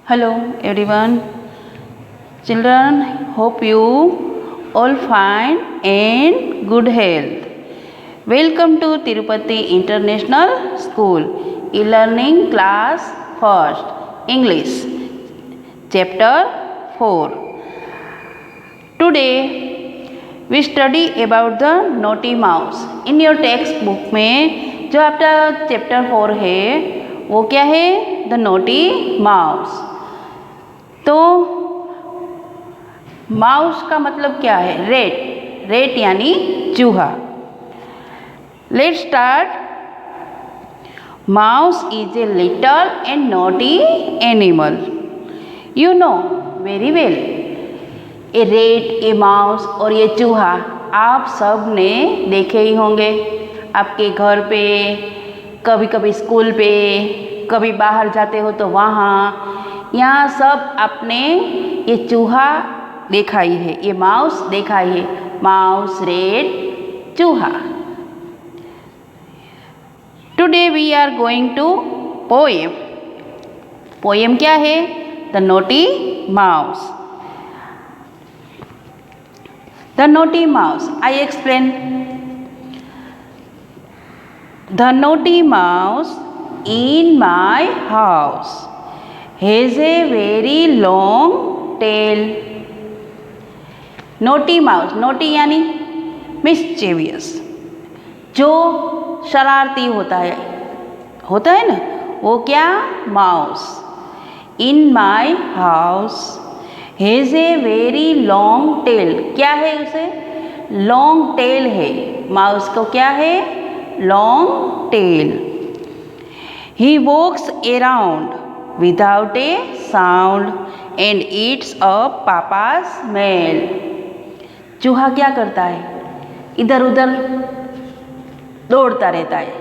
Hello everyone. Children, hope you all fine and good health. Welcome to Tirupati International School. E-learning class first. English. Chapter 4. Today we study about the naughty mouse. In your textbook में जो आपका chapter 4 है वो क्या है? The naughty mouse. तो mouse का मतलब क्या है? रेट. रेट यानी चूहा. Let's start. Mouse is a little and naughty animal. You know very well. A rate, A mouse और ये चूहा आप सब ने देखे ही होंगे आपके घर पे, कभी कभी स्कूल पे, कभी बाहर जाते हो तो वहाँ. यहाँ सब आपने ये चूहा देखा ही है, ये माउस देखा ही है. माउस, रेट, चूहा. Today we are going to poem. Poem क्या है? The naughty mouse. The naughty mouse. I explain. The naughty mouse in my house has a very long tail. Naughty mouse. Naughty यानी mischievous. जो शरारती होता है ना, वो क्या? Mouse. In my house has a very long tell. क्या है उसे? लॉन्ग टेल है. माउस को क्या है? Long tail. He walks around without a sound and eats a papa's meal. चूहा क्या करता है? इधर उधर दौड़ता रहता है.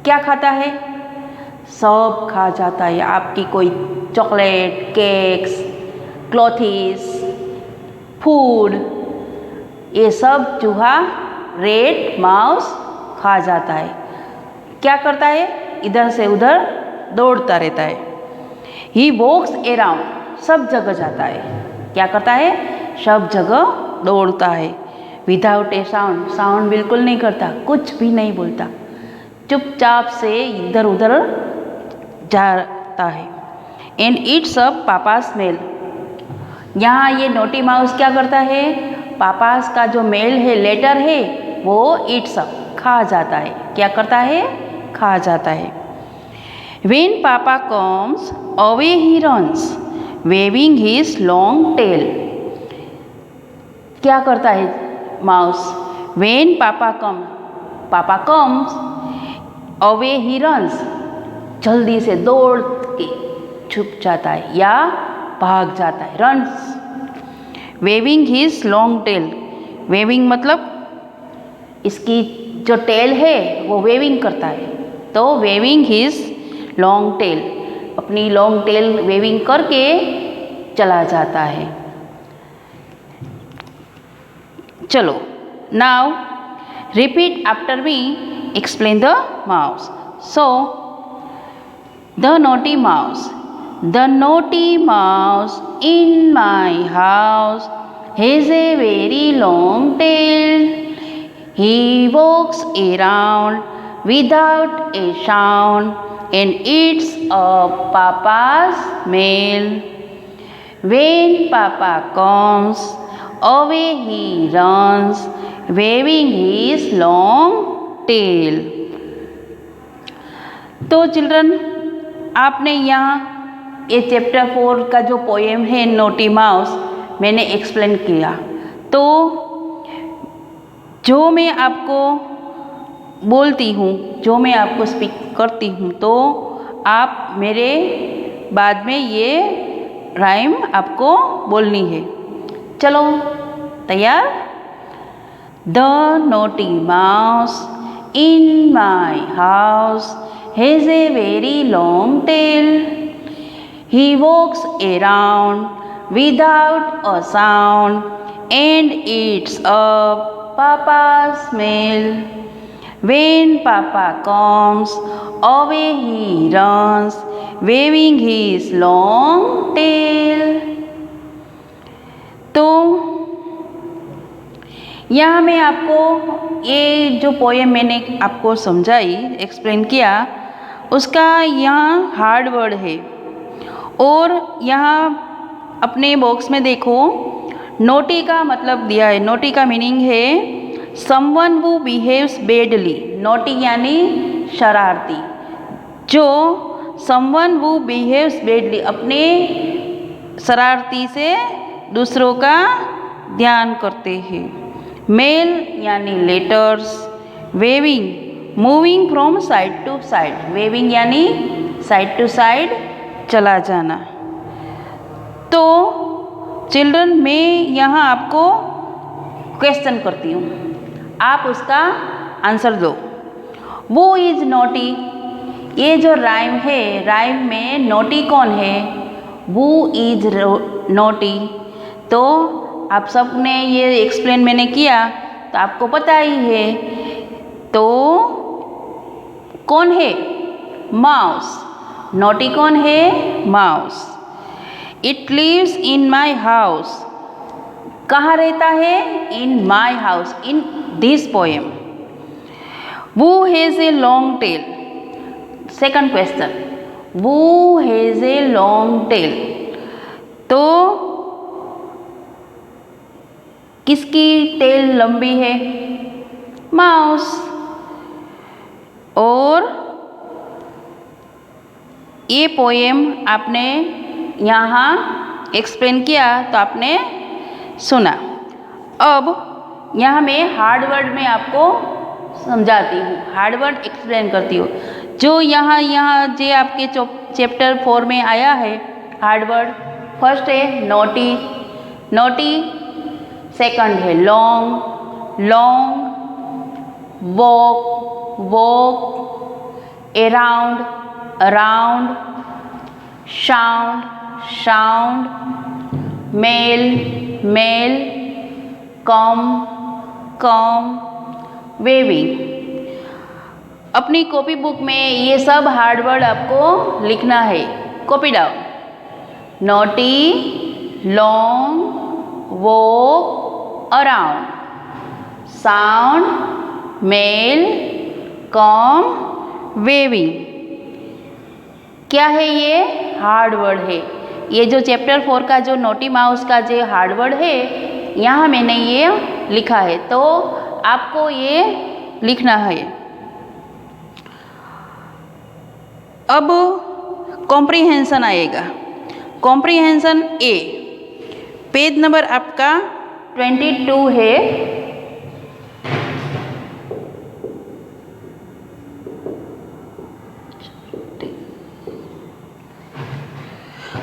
क्या खाता है? सब खा जाता है. आपकी कोई चॉकलेट, केक्स, क्लॉथीस, फूड, ये सब चूहा, रेट, माउस खा जाता है. क्या करता है? इधर से उधर दौड़ता रहता है. ही वॉक्स अराउंड, सब जगह जाता है. क्या करता है? सब जगह दौड़ता है. Without a sound. साउंड बिल्कुल नहीं करता, कुछ भी नहीं बोलता, चुपचाप से इधर उधर जाता है. And it's a papa's mail. यहाँ ये नोटी माउस क्या करता है? पापास का जो मेल है, लेटर है, वो इट्स अप, खा जाता है. क्या करता है? खा जाता है. When पापा comes away he runs waving his long tail. क्या करता है माउस? When पापा comes away he runs, जल्दी से दौड़ के छुप जाता है या भाग जाता है. Runs. Waving his long tail. Waving मतलब इसकी जो टेल है वो वेविंग करता है. तो वेविंग हिज लॉन्ग टेल, अपनी लॉन्ग टेल वेविंग करके चला जाता है. चलो, now repeat after me. Explain the mouse. So the naughty mouse. The naughty mouse in my house has a very long tail. He walks around without a sound and eats up papa's mail. When papa comes away he runs waving his long tail. तो children, आपने यहाँ ये chapter 4 का जो poem है naughty mouse मैंने explain किया. तो जो मैं आपको बोलती हूँ, जो मैं आपको स्पीक करती हूँ, तो आप मेरे बाद में ये राइम आपको बोलनी है. चलो, तैयार? The naughty mouse in my house has a very long tell. He walks around without a sound and eats up papa's mail. When papa comes away he runs, waving his long tail. तो यहाँ मैं आपको ये जो poem मैंने आपको समझाई, explain किया, उसका यहाँ हार्ड वर्ड है। और यहाँ अपने बॉक्स में देखो, नोटी का मतलब दिया है। नोटी का मीनिंग है someone who behaves badly. Naughty यानी शरारती। जो समवन हु बिहेव्स बैडली, अपने शरारती से दूसरों का ध्यान करते हैं। मेल यानी letters. Waving, moving from side to side. Waving यानी साइड टू साइड चला जाना। तो चिल्ड्रन, मैं यहाँ आपको क्वेश्चन करती हूँ, आप उसका आंसर दो। वो इज नोटी, ये जो राइम है, राइम में नोटी कौन है? वो इज नोटी। तो आप सब ने ये एक्सप्लेन मैंने किया तो आपको पता ही है। तो कौन है? माउस। नोटी कौन है? Mouse. It lives in my house. कहाँ रहता है? In my house, in this poem. वो has a long tail. Second question, वो हैज़ ए लॉन्ग टेल। तो किसकी टेल लंबी है? माउस। और ये पोएम आपने यहाँ एक्सप्लेन किया तो आपने सुना। अब यहाँ मैं हार्ड वर्ड में आपको समझाती हूँ, हार्ड वर्ड एक्सप्लेन करती हूँ। जो यहाँ जो आपके चैप्टर 4 में आया है हार्ड वर्ड, फर्स्ट है नोटी, नोटी। सेकंड है long, long. Walk, walk. Around, around. Sound, sound. Mail, mail. Come, come. Waving. अपनी कॉपी बुक में ये सब हार्ड वर्ड आपको लिखना है। Copy down. Naughty, long, walk, around, sound, mail, come, waving. क्या है ये? हार्ड वर्ड है। ये जो चैप्टर 4 का जो नोटी माउस का जो हार्ड वर्ड है, यहाँ मैंने ये लिखा है, तो आपको ये लिखना है। अब कॉम्प्रिहेंशन आएगा। कॉम्प्रिहेंशन ए, पेज नंबर आपका 22 है।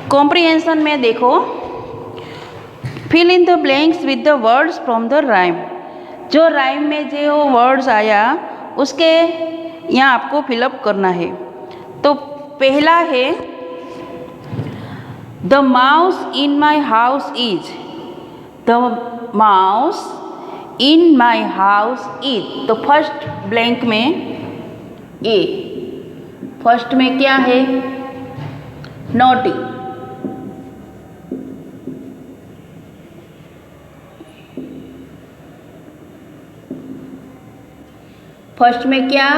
कॉम्प्रिहेंशन में देखो, fill in the blanks with the words from the rhyme. जो राइम में जो वर्ड्स आया उसके यहाँ आपको फिलअप करना है। तो पहला है the mouse in my house is. The mouse in my house is. तो फर्स्ट ब्लैंक में ए, फर्स्ट में क्या है? नोटी। फर्स्ट में क्या?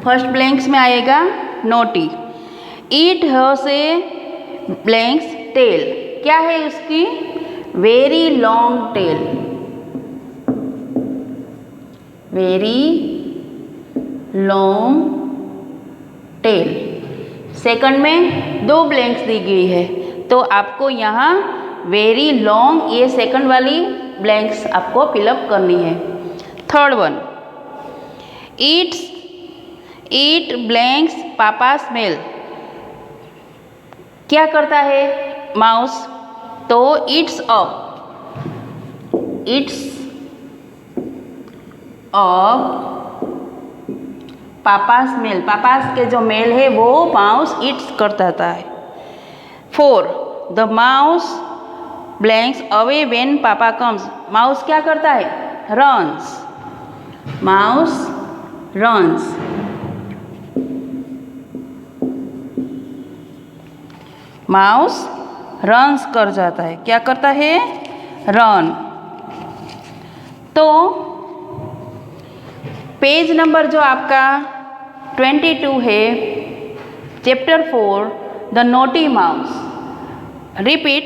फर्स्ट ब्लैंक्स में आएगा naughty. It has a blanks tail. क्या है उसकी? Very long tail. Very long tail. Second में 2 ब्लैंक्स दी गई है, तो आपको यहाँ वेरी लॉन्ग, ये सेकंड वाली ब्लैंक्स आपको फिलअप करनी है। Third one, eat blanks papa's mail. क्या करता है माउस? तो it's up, it's up papa's mail. Papa's के जो मेल है वो माउस इट्स करता है। 4, the mouse blanks away when पापा कम्स। माउस क्या करता है? Runs. Mouse runs. Mouse runs कर जाता है, क्या करता है? रन। तो पेज नंबर जो आपका 22 है, chapter 4, the naughty mouse. Repeat,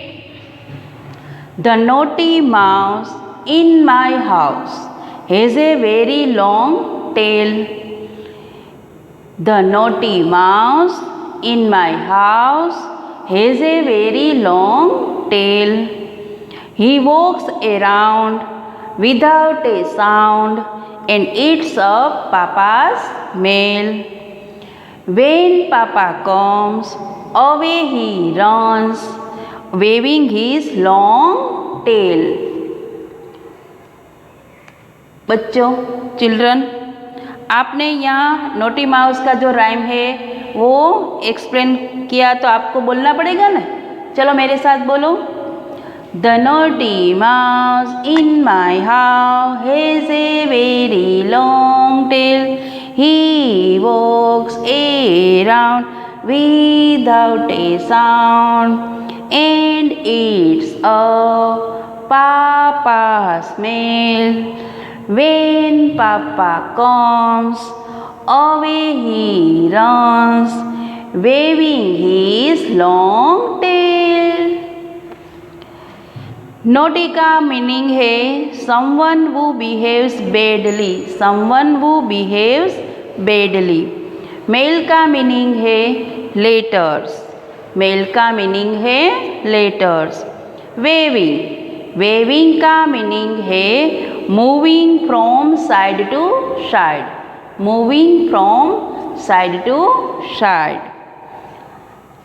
the naughty mouse in my house has a very long tail. The naughty mouse in my house has a very long tail. He walks around without a sound and eats up Papa's mail. When Papa comes, away he runs, waving his long tail. बच्चों, children, आपने यहाँ naughty mouse का जो rhyme है वो explain किया, तो आपको बोलना पड़ेगा ना। चलो मेरे साथ बोलो। The naughty mouse in my house has a very long tail, he walks around without a sound and eats up पापा's mail. When Papa comes, away he runs, waving his long tail. Naughty का meaning है someone who behaves badly, someone who behaves badly. Mail का meaning है letters, mail का meaning है letters. Waving, waving का meaning है moving from side to side, moving from side to side.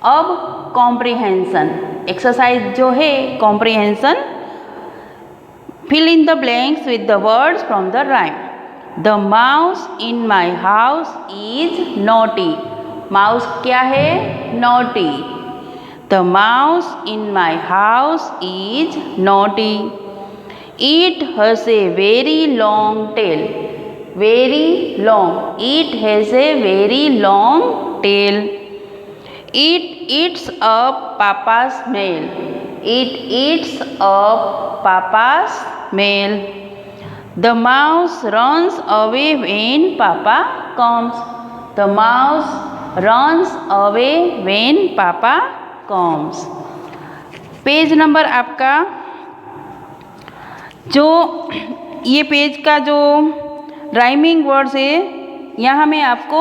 अब comprehension exercise जो है comprehension, fill in the blanks with the words from the rhyme. The mouse in my house is naughty, mouse क्या है? Naughty. The mouse in my house is naughty. It has a very long tail, very long. It has a very long tail. It eats up Papa's mail. It eats up Papa's mail. The mouse runs away when Papa comes. The mouse runs away when Papa comes. Page number आपका जो ये page का जो rhyming words है यहाँ मैं आपको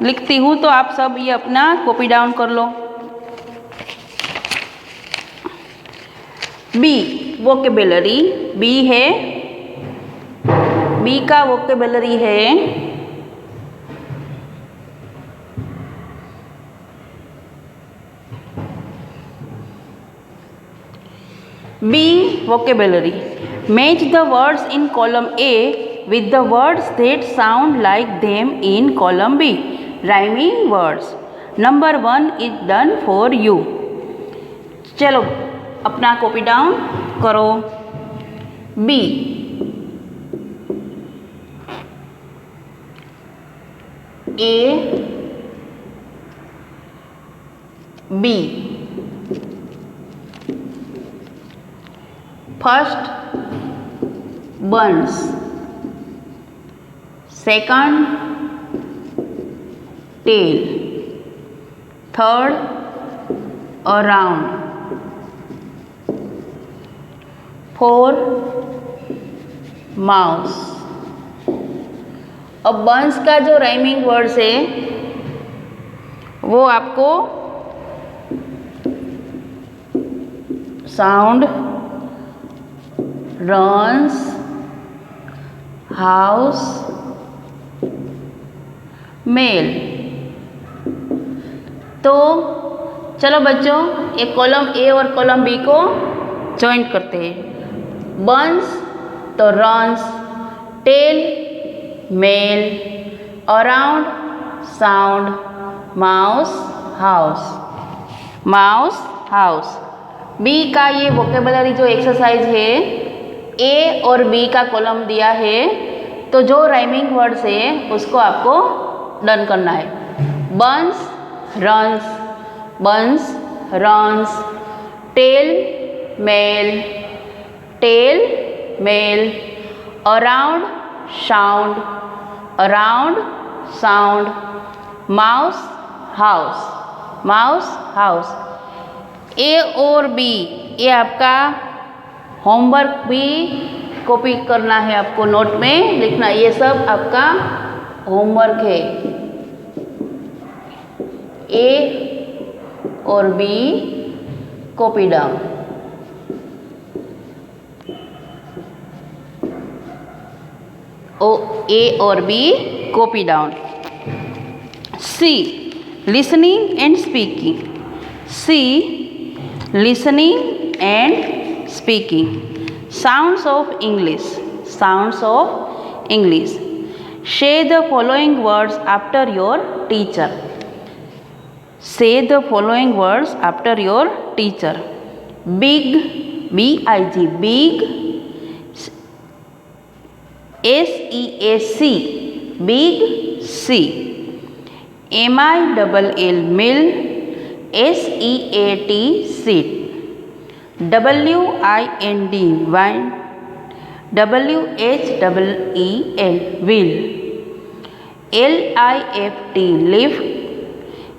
लिखती हूँ, तो आप सब ये अपना कॉपी डाउन कर लो। बी वोकेबुलरी, बी है, बी का वोकेबुलरी है B vocabulary. Match the words in column A with the words that sound like them in column B. Rhyming words. Number 1 is done for you. चलो अपना copy down करो। B, A, B. First, buns. Second, tail. Third, around. Four, mouse. अब बंस का जो rhyming words है वो आपको sound, runs, house, mail. तो चलो बच्चों एक कॉलम ए और कॉलम बी को जॉइंट करते हैं। बंस तो runs, tail mail, around sound, mouse house, mouse house. B का ये वोकेबुलरी जो एक्सरसाइज है, ए और बी का कॉलम दिया है, तो जो राइमिंग वर्ड्स है उसको आपको डन करना है। बंस, runs, buns, runs, tail, male, tail, male, around, sound, around, sound, mouse, house, mouse, house। ए और बी, ये आपका होमवर्क भी कॉपी करना है, आपको नोट में लिखना, ये सब आपका होमवर्क है। ए और बी कॉपी डाउन। ए और B copy down. C listening and speaking. C listening and speaking. Sounds of English. Sounds of English. Say the following words after your teacher. Say the following words after your teacher. Big, B-I-G, big. S-E-A-C, big, C. M-I-L-L, mill. S-E-A-T, seat. W-I-N-D, wine. W-H-E-E-L, wheel. L-I-F-T, lift.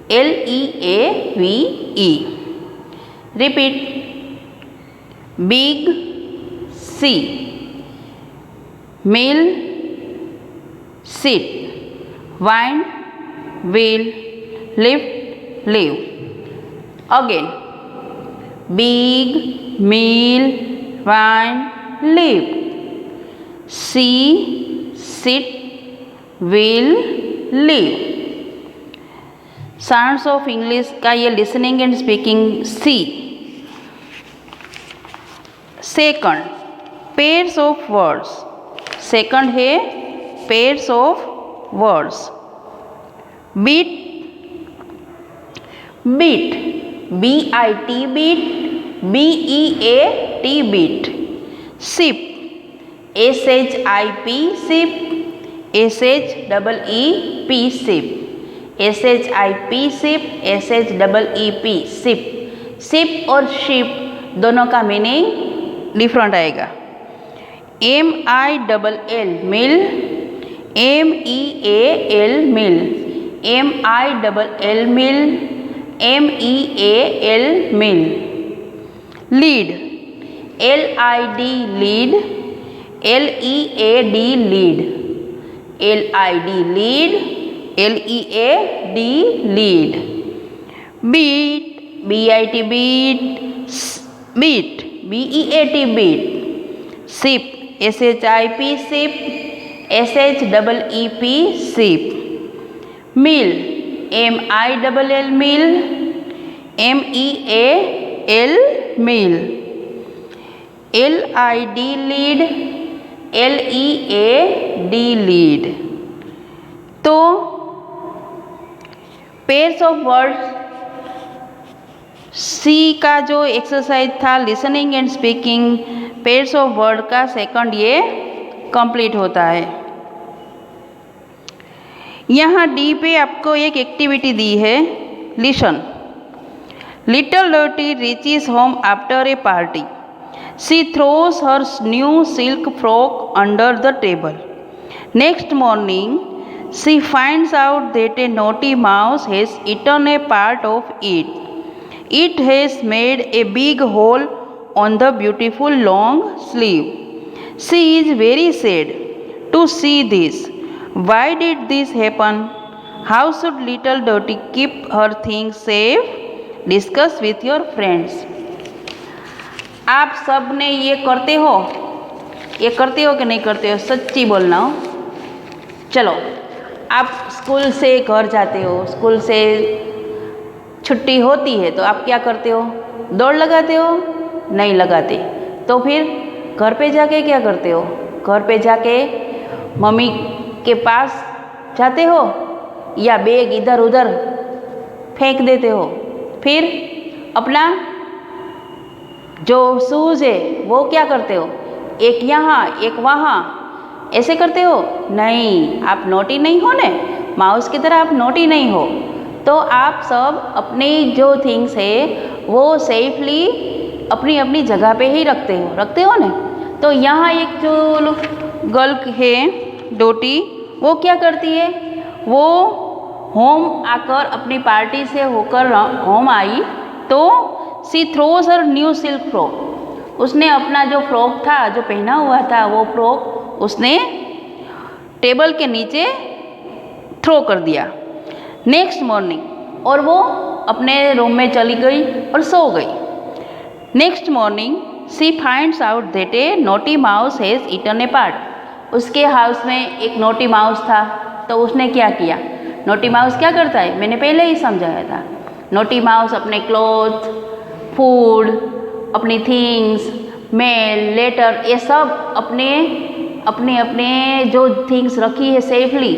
L-E-A-V-E. Repeat. Big, C. Mill, sit. Wind, wheel. Lift, leave. Again. Big, mill, wind, lift. See, sit, will, live। Sounds of English का ये listening and speaking C. Second, pairs of words. Second है pairs of words. Bit, beat, B-I-T, bit, B-E-A-T, beat. Ship, S-H-I-P, ship, S-H-E-E-P, sheep, S-H-I-P, ship, S-H-E-E-P, sheep. Sheep और ship दोनों का meaning different आएगा। M-I-L-L, mill, M-E-A-L, meal, M-I-L-L, mill, M-E-A-L, meal. Lid, L-I-D, lid, L-E-A-D, lead, L-I-D, lid, L-E-A-D, lead. Bit, B-I-T, bit, beat, B-E-A-T, beat. Ship, S-H-I-P, ship, S-H-E-E-P, sheep. Mill, M-I-L-L, mill, M-E-A-L, meal. L-I-D, lid, L-E-A-D, lead. तो pairs of words C का जो exercise था listening and speaking pairs of word का second ये complete होता है। यहाँ D पे आपको एक एक्टिविटी दी है, listen. Little dirty reaches home after a party. She throws her new silk frock under the table. Next morning she finds out that a naughty mouse has eaten a part of it. It has made a big hole on the beautiful long sleeve. She is very sad to see this. Why did this happen? How should little Dirty keep her things safe? Discuss with your friends. आप सब ने ये करते हो कि नहीं करते हो? सच्ची बोलना हो। चलो, आप स्कूल से घर जाते हो, स्कूल से छुट्टी होती है तो आप क्या करते हो? दौड़ लगाते हो? नहीं लगाते। तो फिर घर पे जाके क्या करते हो? घर पे जाके मम्मी के पास जाते हो या बैग इधर उधर फेंक देते हो? फिर अपना जो शूज़ है वो क्या करते हो? एक यहाँ एक वहाँ, ऐसे करते हो? नहीं, आप नोटी नहीं हो ने, माउस की तरह आप नोटी नहीं हो। तो आप सब अपनी जो थिंग्स है वो सेफली अपनी अपनी जगह पे ही रखते हो ना। तो यहाँ एक जो गर्ल है डोटी, वो क्या करती है, वो होम आकर अपनी पार्टी से होकर होम आई तो सी थ्रोज हर न्यू सिल्क फ्रॉक, उसने अपना जो फ्रॉक था जो पहना हुआ था वो फ्रॉक उसने टेबल के नीचे थ्रो कर दिया। नेक्स्ट मॉर्निंग और वो अपने रूम में चली गई और सो गई। Next morning she finds out that a naughty mouse has eaten a part. उसके हाउस में एक नोटी माउस था, तो उसने क्या किया, नोटी माउस क्या करता है, मैंने पहले ही समझाया था। नोटी माउस अपने क्लॉथ, फूड, अपनी थिंग्स, मेल, लेटर, ये सब अपने जो थिंग्स रखी है सेफली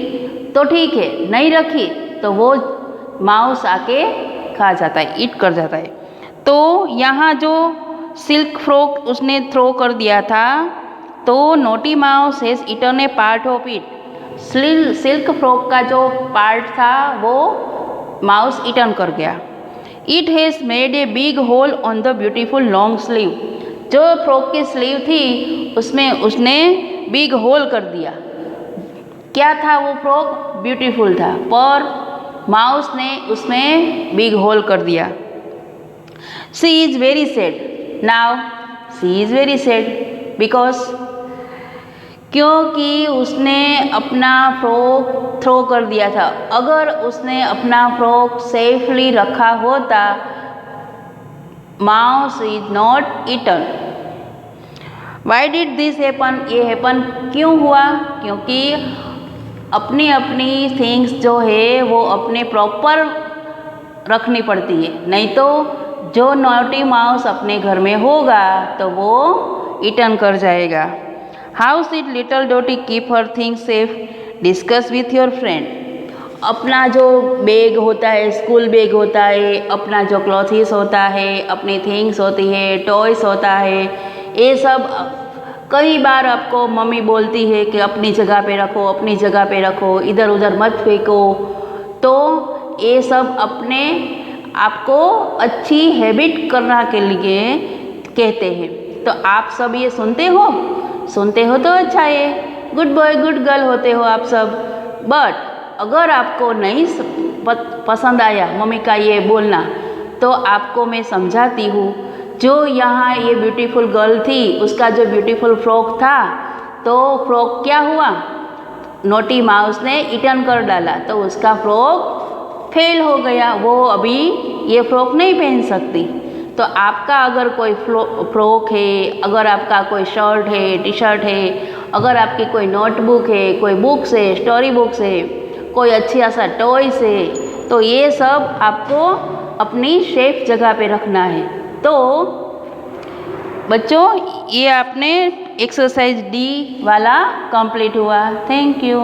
तो ठीक है, नहीं रखी तो वो माउस आके खा जाता है, ईट कर जाता है। तो यहाँ जो सिल्क फ्रॉक उसने थ्रो कर दिया था, तो naughty mouse has eaten a part of it. Silk frock का जो पार्ट था वो माउस ईटन कर गया। It has made a big hole on the beautiful long sleeve. जो फ्रॉक की स्लीव थी उसमें उसने बिग होल कर दिया। क्या था वो फ्रॉक, ब्यूटीफुल था, पर माउस ने उसमें बिग होल कर दिया। She is very sad now, she is very sad because, क्योंकि उसने अपना फ्रॉक थ्रो कर दिया था। अगर उसने अपना फ्रॉक सेफली रखा होता, mouse is not eaten. Why did this happen, ये हैपन क्यों हुआ, क्योंकि अपनी अपनी थिंग्स जो है वो अपने प्रॉपर रखनी पड़ती है, नहीं तो जो नॉटी माउस अपने घर में होगा तो वो ईटन कर जाएगा। How should little Doti keep her things safe, discuss with your friend. अपना जो बैग होता है, स्कूल बैग होता है, अपना जो क्लॉथीस होता है, अपनी थिंग्स होती है, टॉयस होता है, ये सब कई बार आपको मम्मी बोलती है कि अपनी जगह पे रखो, अपनी जगह पे रखो, इधर उधर मत फेंको। तो ये सब अपने आपको अच्छी हैबिट करने के लिए कहते हैं। तो आप सब ये सुनते हो तो अच्छा है, गुड बॉय गुड गर्ल होते हो आप सब। बट अगर आपको नहीं पसंद आया मम्मी का ये बोलना, तो आपको मैं समझाती हूँ। जो यहाँ ये ब्यूटीफुल गर्ल थी, उसका जो ब्यूटीफुल फ्रॉक था, तो फ्रॉक क्या हुआ, नोटी माउस ने ईटन कर डाला, तो उसका फ्रॉक फेल हो गया, वो अभी ये फ्रॉक नहीं पहन सकती। तो आपका अगर कोई फ्रॉक है, अगर आपका कोई शर्ट है, टी शर्ट है, अगर आपकी कोई नोटबुक है, कोई बुक्स है, स्टोरी बुक्स है, कोई अच्छा सा टॉयस है, तो ये सब आपको अपनी सेफ जगह पे रखना है। तो बच्चों, ये आपने एक्सरसाइज डी वाला कंप्लीट हुआ। Thank you.